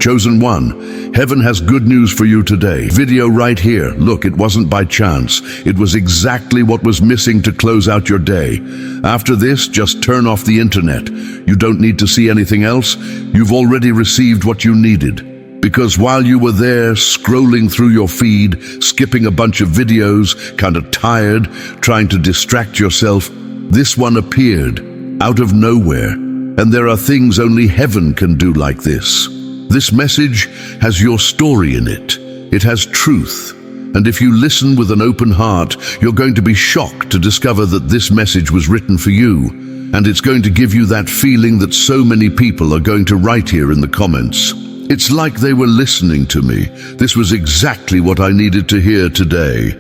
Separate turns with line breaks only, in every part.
Chosen one, heaven has good news for you today. Video right here. Look, it wasn't by chance. It was exactly what was missing to close out your day. After this, just turn off the internet. You don't need to see anything else. You've already received what you needed. Because while you were there, scrolling through your feed, skipping a bunch of videos, kind of tired, trying to distract yourself, this one appeared, out of nowhere. And there are things only heaven can do like this. This message has your story in it. It has truth. And if you listen with an open heart, you're going to be shocked to discover that this message was written for you. And it's going to give you that feeling that so many people are going to write here in the comments. It's like they were listening to me. This was exactly what I needed to hear today.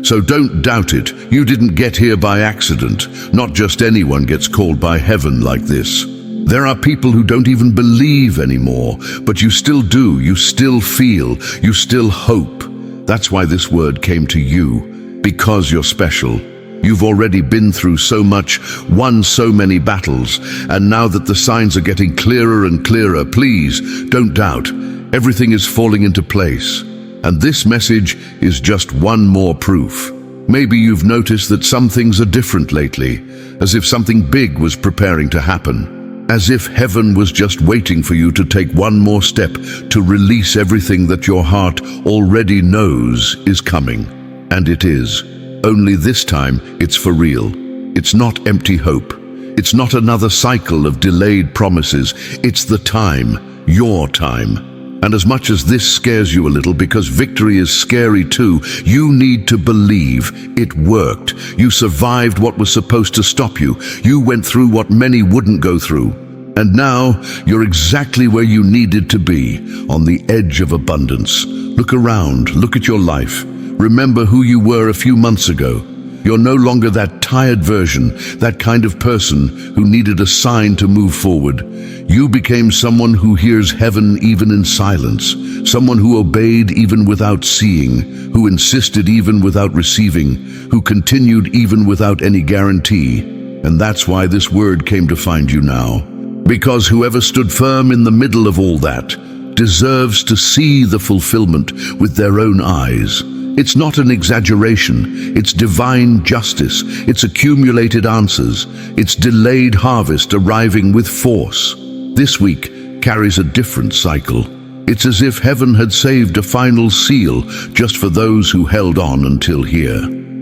So don't doubt it. You didn't get here by accident. Not just anyone gets called by heaven like this. There are people who don't even believe anymore, but you still do, you still feel, you still hope. That's why this word came to you, because you're special. You've already been through so much, won so many battles, and now that the signs are getting clearer and clearer, please don't doubt. Everything is falling into place. And this message is just one more proof. Maybe you've noticed that some things are different lately, as if something big was preparing to happen. As if heaven was just waiting for you to take one more step to release everything that your heart already knows is coming. And it is. Only this time, it's for real. It's not empty hope. It's not another cycle of delayed promises. It's the time, your time. And as much as this scares you a little, because victory is scary too, you need to believe it worked. You survived what was supposed to stop you. You went through what many wouldn't go through. And now you're exactly where you needed to be, on the edge of abundance. Look around, look at your life. Remember who you were a few months ago. You're no longer that tired version, that kind of person who needed a sign to move forward. You became someone who hears heaven even in silence, someone who obeyed even without seeing, who insisted even without receiving, who continued even without any guarantee. And that's why this word came to find you now. Because whoever stood firm in the middle of all that deserves to see the fulfillment with their own eyes. It's not an exaggeration, it's divine justice, it's accumulated answers, it's delayed harvest arriving with force. This week carries a different cycle. It's as if heaven had saved a final seal just for those who held on until here.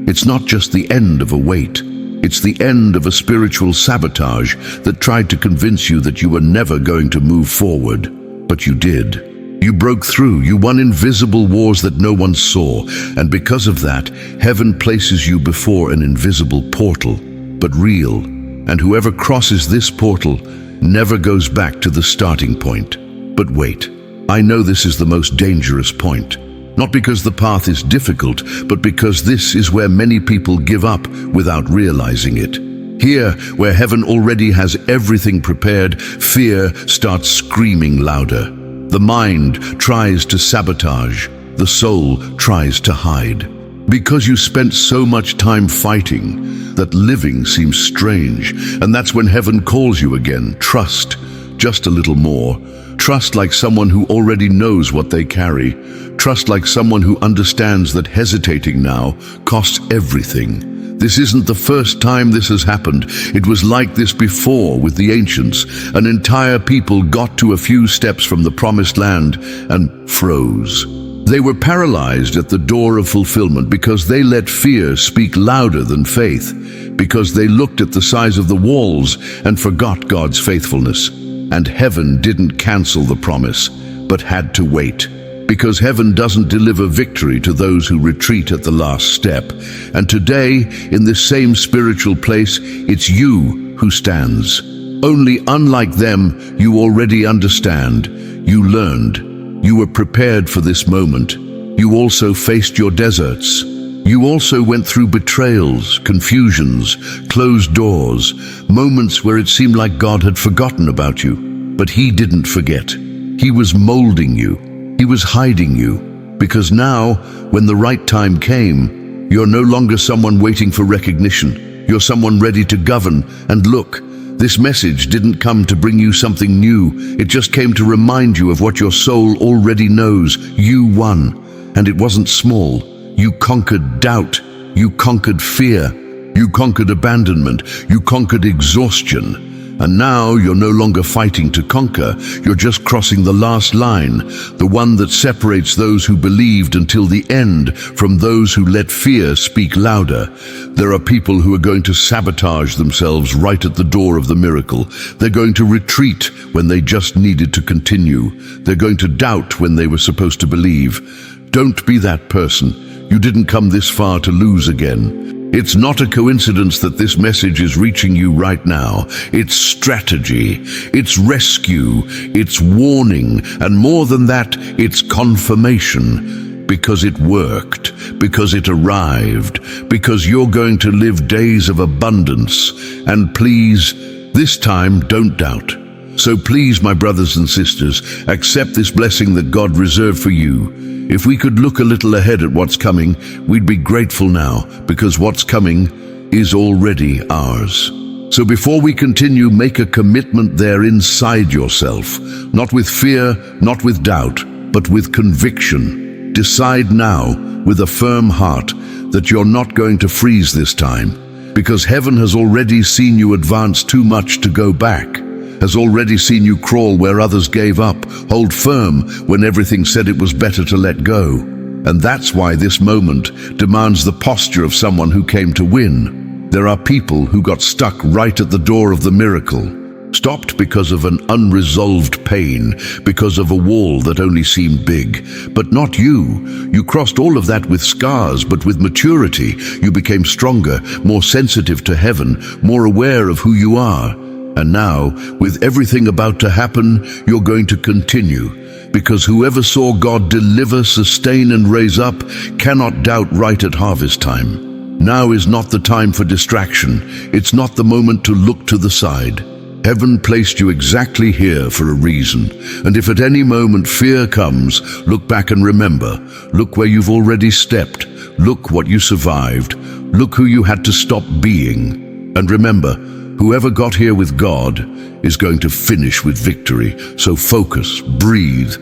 It's not just the end of a wait, it's the end of a spiritual sabotage that tried to convince you that you were never going to move forward. But you did. You broke through, you won invisible wars that no one saw, and because of that, heaven places you before an invisible portal, but real. And whoever crosses this portal never goes back to the starting point. But wait, I know this is the most dangerous point. Not because the path is difficult, but because this is where many people give up without realizing it. Here, where heaven already has everything prepared, fear starts screaming louder. The mind tries to sabotage, the soul tries to hide. Because you spent so much time fighting, that living seems strange, and that's when heaven calls you again. Trust, just a little more. Trust like someone who already knows what they carry. Trust like someone who understands that hesitating now costs everything. This isn't the first time this has happened. It was like this before with the ancients. An entire people got to a few steps from the promised land and froze. They were paralyzed at the door of fulfillment because they let fear speak louder than faith, because they looked at the size of the walls and forgot God's faithfulness. And heaven didn't cancel the promise, but had to wait. Because heaven doesn't deliver victory to those who retreat at the last step. And today, in this same spiritual place, it's you who stands. Only unlike them, you already understand. You learned. You were prepared for this moment. You also faced your deserts. You also went through betrayals, confusions, closed doors, moments where it seemed like God had forgotten about you. But He didn't forget. He was molding you. He was hiding you, because now, when the right time came, you're no longer someone waiting for recognition. You're someone ready to govern, and look, This message didn't come to bring you something new. It just came to remind you of what your soul already knows. You won, and it wasn't small. You conquered doubt. You conquered fear. You conquered abandonment. You conquered exhaustion. And now you're no longer fighting to conquer. You're just crossing the last line, the one that separates those who believed until the end from those who let fear speak louder. There are people who are going to sabotage themselves right at the door of the miracle. They're going to retreat when they just needed to continue. They're going to doubt when they were supposed to believe. Don't be that person. You didn't come this far to lose again. It's not a coincidence that this message is reaching you right now. It's strategy, it's rescue, it's warning, and more than that, it's confirmation. Because it worked, because it arrived, because you're going to live days of abundance. And please, this time, don't doubt. So please, my brothers and sisters, accept this blessing that God reserved for you. If we could look a little ahead at what's coming, we'd be grateful now, because what's coming is already ours. So before we continue, make a commitment there inside yourself, not with fear, not with doubt, but with conviction. Decide now, with a firm heart, that you're not going to freeze this time, because heaven has already seen you advance too much to go back, has already seen you crawl where others gave up, hold firm when everything said it was better to let go. And that's why this moment demands the posture of someone who came to win. There are people who got stuck right at the door of the miracle, stopped because of an unresolved pain, because of a wall that only seemed big. But not you. You crossed all of that with scars, but with maturity. You became stronger, more sensitive to heaven, more aware of who you are. And now, with everything about to happen, you're going to continue, because whoever saw God deliver, sustain, and raise up cannot doubt right at harvest time. Now is not the time for distraction. It's not the moment to look to the side. Heaven placed you exactly here for a reason. And if at any moment fear comes, look back and remember. Look where you've already stepped. Look what you survived. Look who you had to stop being. And remember, whoever got here with God is going to finish with victory. So focus, breathe,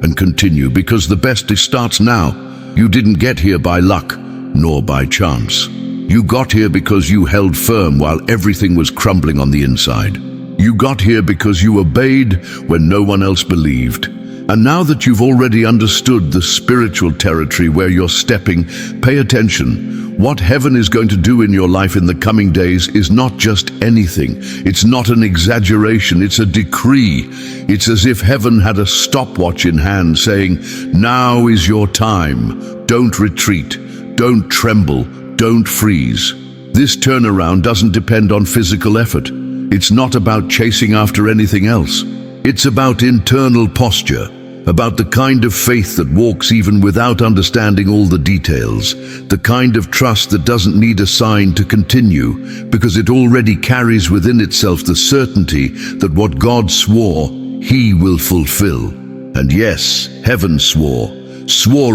and continue, because the best starts now. You didn't get here by luck, nor by chance. You got here because you held firm while everything was crumbling on the inside. You got here because you obeyed when no one else believed. And now that you've already understood the spiritual territory where you're stepping, pay attention. What heaven is going to do in your life in the coming days is not just anything. It's not an exaggeration, it's a decree. It's as if heaven had a stopwatch in hand saying, now is your time. Don't retreat, don't tremble, don't freeze. This turnaround doesn't depend on physical effort. It's not about chasing after anything else. It's about internal posture, about the kind of faith that walks even without understanding all the details, the kind of trust that doesn't need a sign to continue, because it already carries within itself the certainty that what God swore, He will fulfill. And yes, heaven swore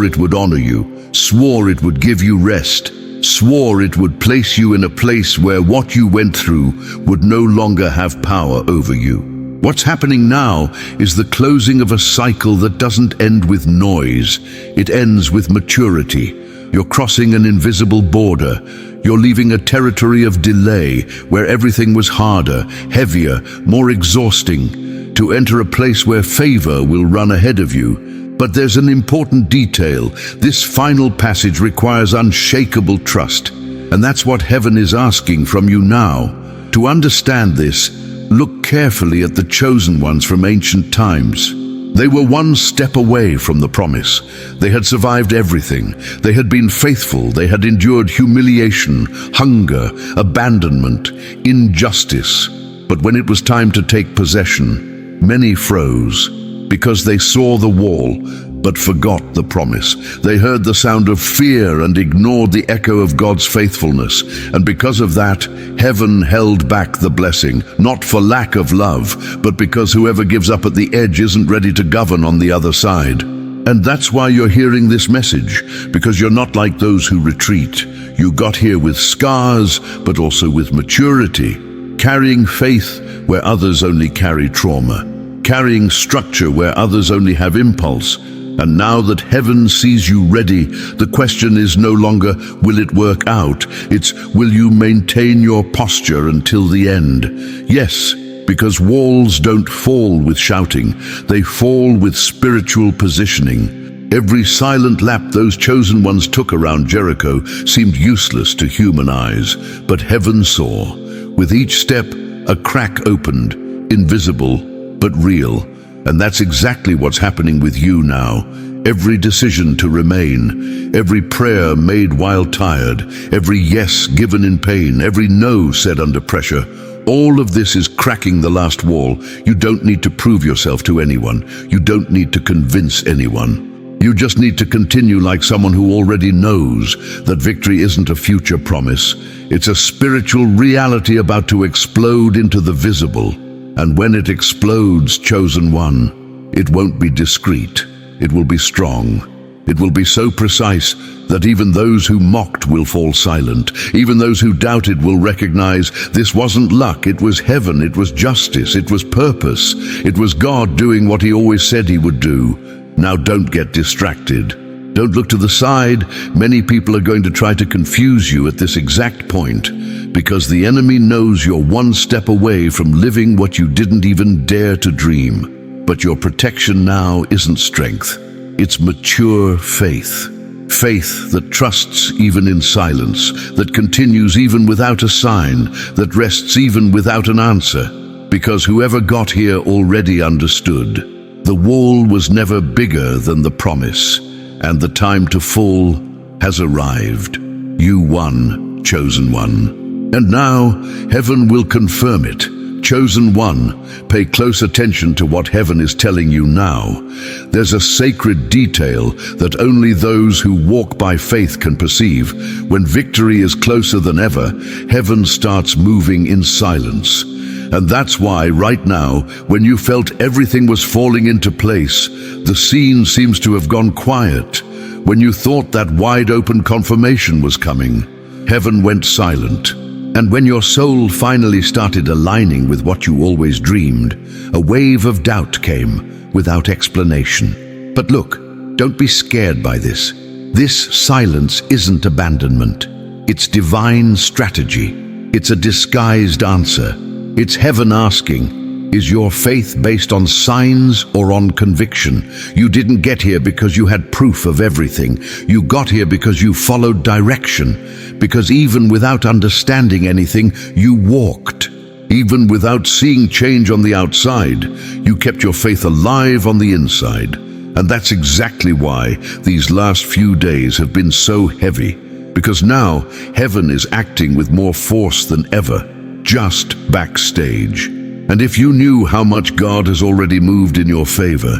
it would honor you, swore it would give you rest, swore it would place you in a place where what you went through would no longer have power over you. What's happening now is the closing of a cycle that doesn't end with noise. It ends with maturity. You're crossing an invisible border. You're leaving a territory of delay where everything was harder, heavier, more exhausting, to enter a place where favor will run ahead of you. But there's an important detail. This final passage requires unshakable trust. And that's what heaven is asking from you now. To understand this, look carefully at the chosen ones from ancient times. They were one step away from the promise. They had survived everything. They had been faithful. They had endured humiliation, hunger, abandonment, injustice. But when it was time to take possession, many froze, because they saw the wall, but forgot the promise. They heard the sound of fear and ignored the echo of God's faithfulness. And because of that, heaven held back the blessing, not for lack of love, but because whoever gives up at the edge isn't ready to govern on the other side. And that's why you're hearing this message, because you're not like those who retreat. You got here with scars, but also with maturity. carrying faith where others only carry trauma, carrying structure where others only have impulse. And now that heaven sees you ready, the question is no longer, will it work out? It's, will you maintain your posture until the end? Yes, because walls don't fall with shouting, they fall with spiritual positioning. Every silent lap those chosen ones took around Jericho seemed useless to human eyes, but heaven saw. With each step, a crack opened, invisible but real. And that's exactly what's happening with you now. Every decision to remain, every prayer made while tired, every yes given in pain, every no said under pressure, all of this is cracking the last wall. You don't need to prove yourself to anyone. You don't need to convince anyone. You just need to continue like someone who already knows that victory isn't a future promise. It's a spiritual reality about to explode into the visible. And when it explodes, chosen one, it won't be discreet. It will be strong. It will be so precise that even those who mocked will fall silent. Even those who doubted will recognize this wasn't luck, it was heaven, it was justice, it was purpose. It was God doing what he always said he would do. Now don't get distracted. Don't look to the side. Many people are going to try to confuse you at this exact point, because the enemy knows you're one step away from living what you didn't even dare to dream. But your protection now isn't strength. It's mature faith. Faith that trusts even in silence, that continues even without a sign, that rests even without an answer. Because whoever got here already understood. The wall was never bigger than the promise, and the time to fall has arrived. You won, chosen one. And now, heaven will confirm it. Chosen one, pay close attention to what heaven is telling you now. There's a sacred detail that only those who walk by faith can perceive. When victory is closer than ever, heaven starts moving in silence. And that's why right now, when you felt everything was falling into place, the scene seems to have gone quiet. When you thought that wide open confirmation was coming, heaven went silent. And when your soul finally started aligning with what you always dreamed, a wave of doubt came without explanation. But look, don't be scared by this. This silence isn't abandonment. It's divine strategy. It's a disguised answer. It's heaven asking, is your faith based on signs or on conviction? You didn't get here because you had proof of everything. You got here because you followed direction. Because even without understanding anything, you walked. Even without seeing change on the outside, you kept your faith alive on the inside. And that's exactly why these last few days have been so heavy. Because now, heaven is acting with more force than ever, just backstage. And if you knew how much God has already moved in your favor,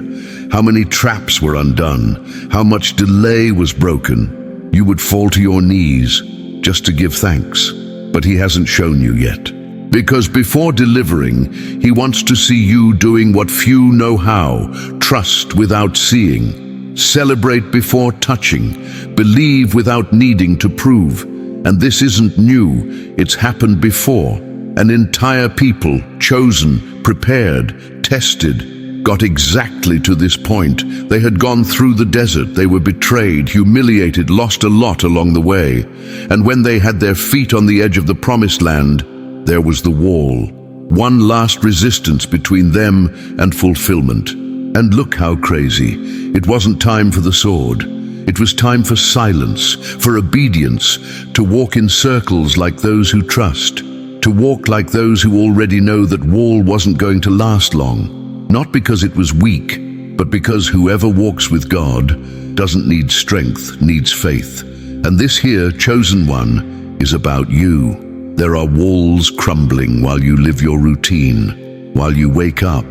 how many traps were undone, how much delay was broken, you would fall to your knees just to give thanks. But he hasn't shown you yet. Because before delivering, he wants to see you doing what few know how: trust without seeing, celebrate before touching, believe without needing to prove. And this isn't new, it's happened before. An entire people, chosen, prepared, tested, got exactly to this point. They had gone through the desert, they were betrayed, humiliated, lost a lot along the way. And when they had their feet on the edge of the promised land, there was the wall. One last resistance between them and fulfillment. And look how crazy. It wasn't time for the sword. It was time for silence, for obedience, to walk in circles like those who trust. To walk like those who already know that wall wasn't going to last long. Not because it was weak, but because whoever walks with God doesn't need strength, needs faith. And this here, chosen one, is about you. There are walls crumbling while you live your routine, while you wake up,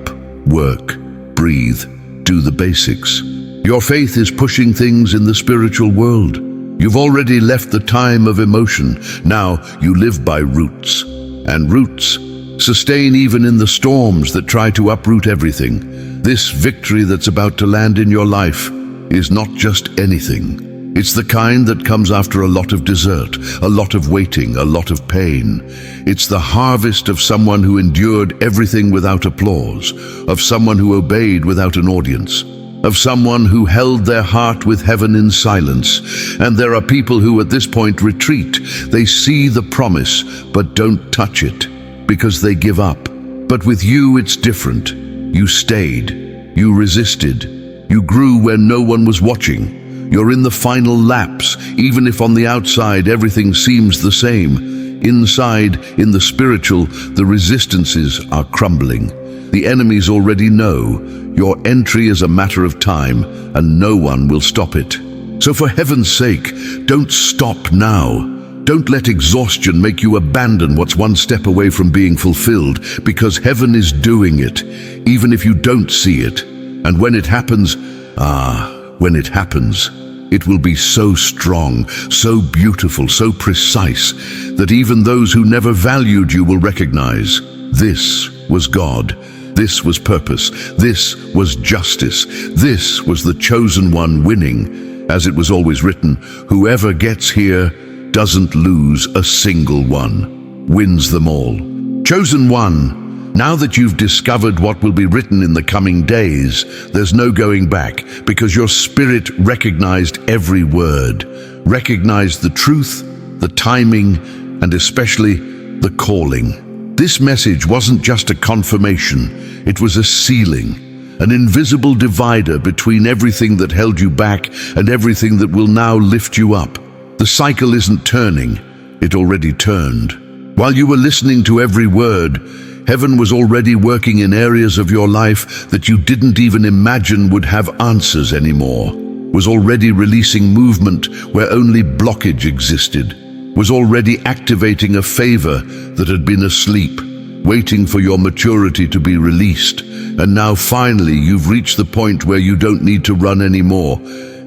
work, breathe, do the basics. Your faith is pushing things in the spiritual world. You've already left the time of emotion. Now you live by roots. And roots sustain even in the storms that try to uproot everything. This victory that's about to land in your life is not just anything. It's the kind that comes after a lot of desert, a lot of waiting, a lot of pain. It's the harvest of someone who endured everything without applause, of someone who obeyed without an audience, of someone who held their heart with heaven in silence. And there are people who at this point retreat. They see the promise, but don't touch it, because they give up. But with you, it's different. You stayed. You resisted. You grew when no one was watching. You're in the final laps, even if on the outside everything seems the same. Inside, in the spiritual, the resistances are crumbling. The enemies already know. Your entry is a matter of time, and no one will stop it. So for heaven's sake, don't stop now. Don't let exhaustion make you abandon what's one step away from being fulfilled, because heaven is doing it, even if you don't see it. And when it happens, when it happens, it will be so strong, so beautiful, so precise, that even those who never valued you will recognize this was God. This was purpose. This was justice. This was the chosen one winning. As it was always written, whoever gets here doesn't lose a single one, wins them all. Chosen one. Now that you've discovered what will be written in the coming days, there's no going back, because your spirit recognized every word, recognized the truth, the timing, and especially the calling. This message wasn't just a confirmation, it was a sealing, an invisible divider between everything that held you back and everything that will now lift you up. The cycle isn't turning, it already turned. While you were listening to every word, heaven was already working in areas of your life that you didn't even imagine would have answers anymore, was already releasing movement where only blockage existed, was already activating a favor that had been asleep, waiting for your maturity to be released. And now finally you've reached the point where you don't need to run anymore,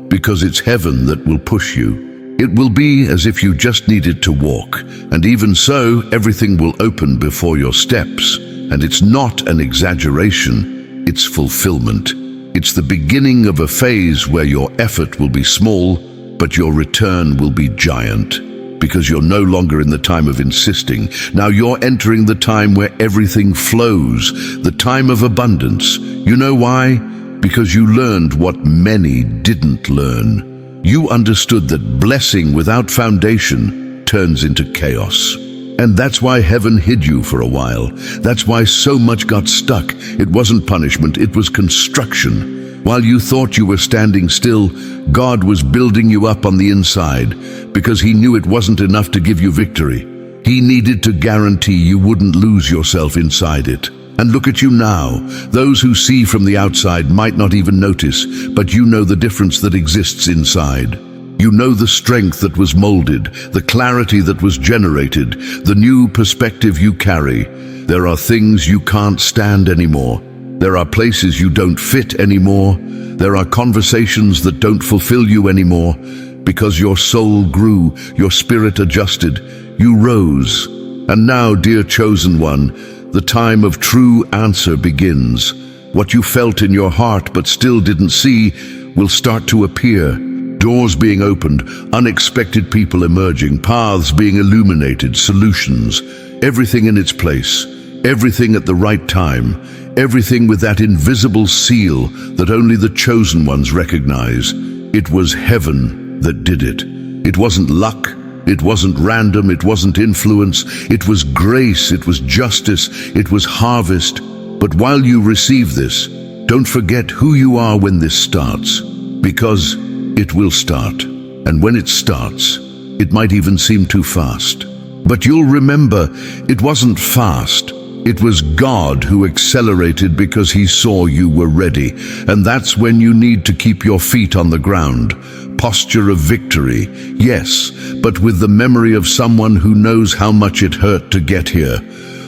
because it's heaven that will push you. It will be as if you just needed to walk, and even so, everything will open before your steps. And it's not an exaggeration, it's fulfillment. It's the beginning of a phase where your effort will be small, but your return will be giant, because you're no longer in the time of insisting. Now you're entering the time where everything flows, the time of abundance. You know why? Because you learned what many didn't learn. You understood that blessing without foundation turns into chaos. And that's why heaven hid you for a while. That's why so much got stuck. It wasn't punishment, it was construction. While you thought you were standing still, God was building you up on the inside, because He knew it wasn't enough to give you victory. He needed to guarantee you wouldn't lose yourself inside it. And look at you now. Those who see from the outside might not even notice, but you know the difference that exists inside. You know the strength that was molded, the clarity that was generated, the new perspective you carry. There are things you can't stand anymore. There are places you don't fit anymore. There are conversations that don't fulfill you anymore, because your soul grew, your spirit adjusted, you rose. And now, dear chosen one, the time of true answer begins. What you felt in your heart but still didn't see will start to appear. Doors being opened, unexpected people emerging, paths being illuminated, solutions. Everything in its place, everything at the right time, everything with that invisible seal that only the chosen ones recognize. It was heaven that did it. It wasn't luck. It wasn't random, it wasn't influence, it was grace, it was justice, it was harvest. But while you receive this, don't forget who you are when this starts, because it will start. And when it starts, it might even seem too fast. But you'll remember, it wasn't fast. It was God who accelerated because He saw you were ready. And that's when you need to keep your feet on the ground. Posture of victory, yes, but with the memory of someone who knows how much it hurt to get here,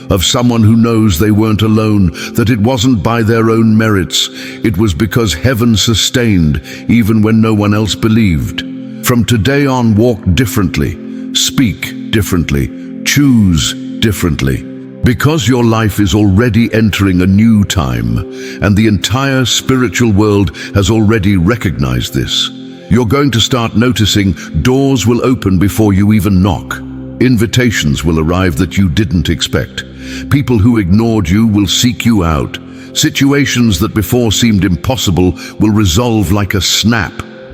of someone who knows they weren't alone, that it wasn't by their own merits, it was because heaven sustained even when no one else believed. From today on, walk differently, speak differently, choose differently, because your life is already entering a new time, and the entire spiritual world has already recognized this. You're going to start noticing doors will open before you even knock. Invitations will arrive that you didn't expect. People who ignored you will seek you out. Situations that before seemed impossible will resolve like a snap.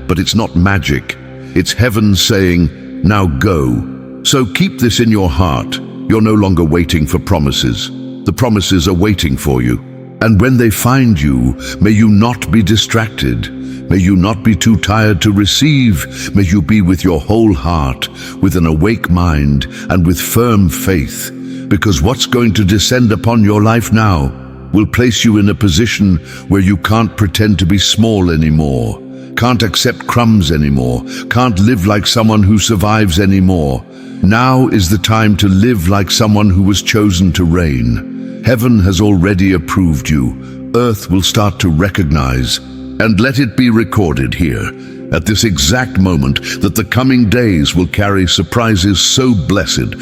But it's not magic. It's heaven saying, now go. So keep this in your heart. You're no longer waiting for promises. The promises are waiting for you. And when they find you, may you not be distracted. May you not be too tired to receive. May you be with your whole heart, with an awake mind, and with firm faith. Because what's going to descend upon your life now will place you in a position where you can't pretend to be small anymore, can't accept crumbs anymore, can't live like someone who survives anymore. Now is the time to live like someone who was chosen to reign. Heaven has already approved you. Earth will start to recognize, and let it be recorded here, at this exact moment, that the coming days will carry surprises so blessed,